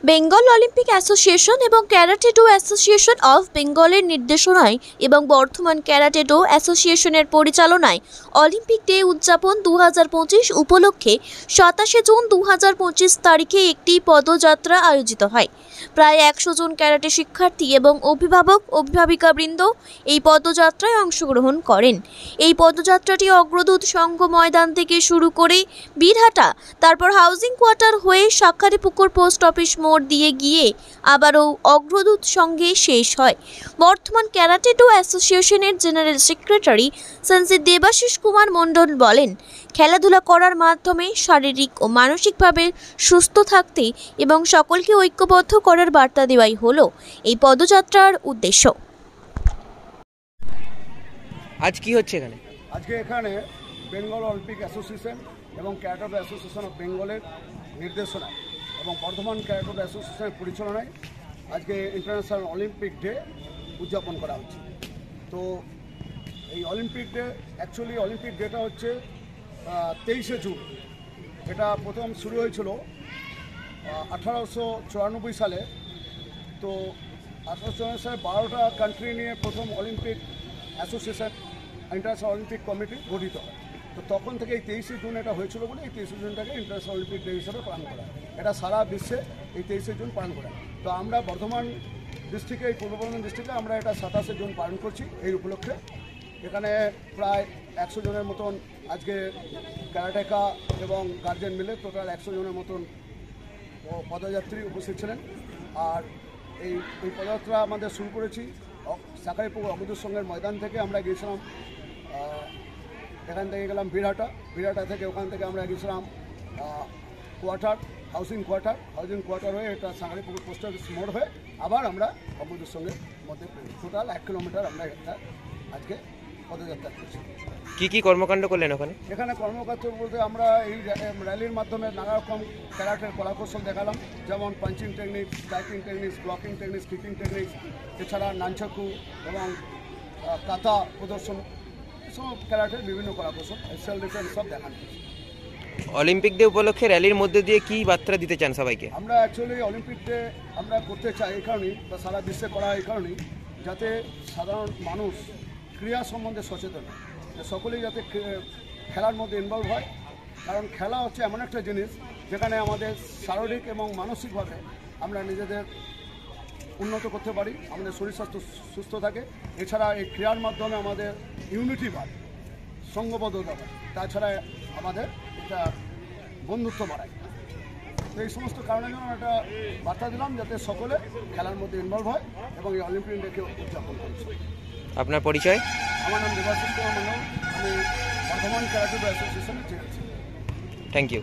Bengal Olympic association এবং karate do association of বেঙ্গলের নির্দেশনায় এবং বর্ধমান ক্যারাটে ডো অ্যাসোসিয়েশনের পরিচালনায় অলিম্পিক ডে উদযাপন 2025 উপলক্ষে 27 জুন 2025 তারিখে একটি পদযাত্রা আয়োজিত হয়। প্রায় 100 জন ক্যারাটে শিক্ষার্থী এবং অভিভাবক অভিভাবিকাবৃন্দ এই পদযাত্রায় অংশগ্রহণ করেন। এই পদযাত্রাটি অগ্রদূত সংঘ ময়দান থেকে শুরু করে বীরহাটা, তারপর হাউজিং কোয়ার্টার হয়ে শাঁখারীপুকুর পোস্ট অফিস মোড় দিয়ে গিয়ে আবারও অগ্রদূত সঙ্গে শেষ হয়। বর্তমান ক্যারাটে ডো অ্যাসোসিয়েশনের জেনারেল সেক্রেটারি সঞ্জিত দেবাশিস কুমার মণ্ডল বলেন, খেলাধুলা করার মাধ্যমে শারীরিক ও মানসিকভাবে সুস্থ থাকতে এবং সকলকে ঐক্যবদ্ধ করার বার্তা দেওয়াই হলো এই পদযাত্রার উদ্দেশ্য। আজ কি হচ্ছে এখানে? আজকে এখানে বেঙ্গল অলিম্পিক অ্যাসোসিয়েশন এবং ক্যারাটে ডো অ্যাসোসিয়েশন অফ বেঙ্গলের নির্দেশনায় এবং বর্ধমান ক্যারাটে ডো অ্যাসোসিয়েশনের পরিচালনায় আজকে ইন্টারন্যাশনাল অলিম্পিক ডে উদযাপন করা হচ্ছে। তো এই Olympic day actually Olympic data হচ্ছে 23শে জুন। এটা প্রথম শুরু হয়েছিল 1894 সালে। তো 1894 সালে 12টা কান্ট্রি নিয়ে প্রথম Olympic association international Olympic committee গঠিত হয়। তো তখন থেকে এই 23শে জুন এটা হয়েছিল বলে এই 23শে জুনটাকে ইন্টারন্যাশনাল অলিম্পিক ডে হিসেবে পালন করা হয়। এটা সারা বিশ্বে এই 23শে জুন পালন করা হয়। তো আমরা বর্ধমান ডিস্ট্রিক্টে, এই পূর্ব বর্ধমান ডিস্ট্রিক্টে আমরা এটা 27শে জুন পালন করছি। এই উপলক্ষে এখানে প্রায় 100 জনের মতন আজকে ক্যারাটেকা এবং গার্জেন মিলে টোটাল 100 জনের মতন পদযাত্রী উপস্থিত ছিলেন। আর এই পদযাত্রা আমাদের শুরু করেছি শাঁখারীপুকুর অগ্রদূত সংঘের ময়দান থেকে। আমরা গিয়েছিলাম এখান থেকে গেলাম বীরহাটা থেকে, ওখান থেকে আমরা গিয়েছিলাম হাউজিং কোয়ার্টার হয়ে এটা শাঁখারীপুকুর পোস্ট অফিস মোড় হয়ে আবার আমরা অগ্রদূত সংঘের মধ্যে টোটাল 1 কিলোমিটার আমরা একটা আজকে পদযাত্রা করছি। কি কর্মকাণ্ড করলেন ওখানে? এখানে কর্মকাণ্ড বলতে আমরা এই র্যালির মাধ্যমে নানা রকম ক্যারাটের কলাকৌশল দেখালাম, যেমন punching techniques, striking techniques, blocking techniques, kicking techniques, এছাড়া নানচাকু এবং কাতা প্রদর্শন, এসব ক্যারাটের বিভিন্ন কলাকৌশল, সেলফ ডিফেন্স সব দেখানো। অলিম্পিক ডে উপলক্ষে র্যালির মধ্যে দিয়ে কি বার্তা দিতে চান সবাইকে? আমরা অ্যাকচুয়ালি অলিম্পিক ডে আমরা করতে চাই এই কারণেই, বা সারা বিশ্বে করা এই কারণেই, যাতে সাধারণ মানুষ ক্রীড়া সম্বন্ধে সচেতন হয়, সকলেই যাতে খেলার মধ্যে ইনভলভ হয়। কারণ খেলা হচ্ছে এমন একটা জিনিস যেখানে আমাদের শারীরিক এবং মানসিকভাবে আমরা নিজেদের উন্নত করতে পারি, আমাদের শরীর স্বাস্থ্য সুস্থ থাকে। এছাড়া এই ক্রীড়ার মাধ্যমে আমাদের ইউনিটি বাড়ে, সংঘবদ্ধতা বাড়ে, তাছাড়া আমাদের একটা বন্ধুত্ব বাড়ায়। তো এই সমস্ত কারণের জন্য একটা বার্তা দিলাম যাতে সকলে খেলার মধ্যে ইনভলভ হয় এবং এই অলিম্পিক ডেকে উদযাপন করছে। আপনার পরিচয়? আমার নাম দেবাশিস কুমার মণ্ডল, আমি বর্ধমান ক্যারাটে ডো অ্যাসোসিয়েশনের চেয়ারম্যান। Thank you.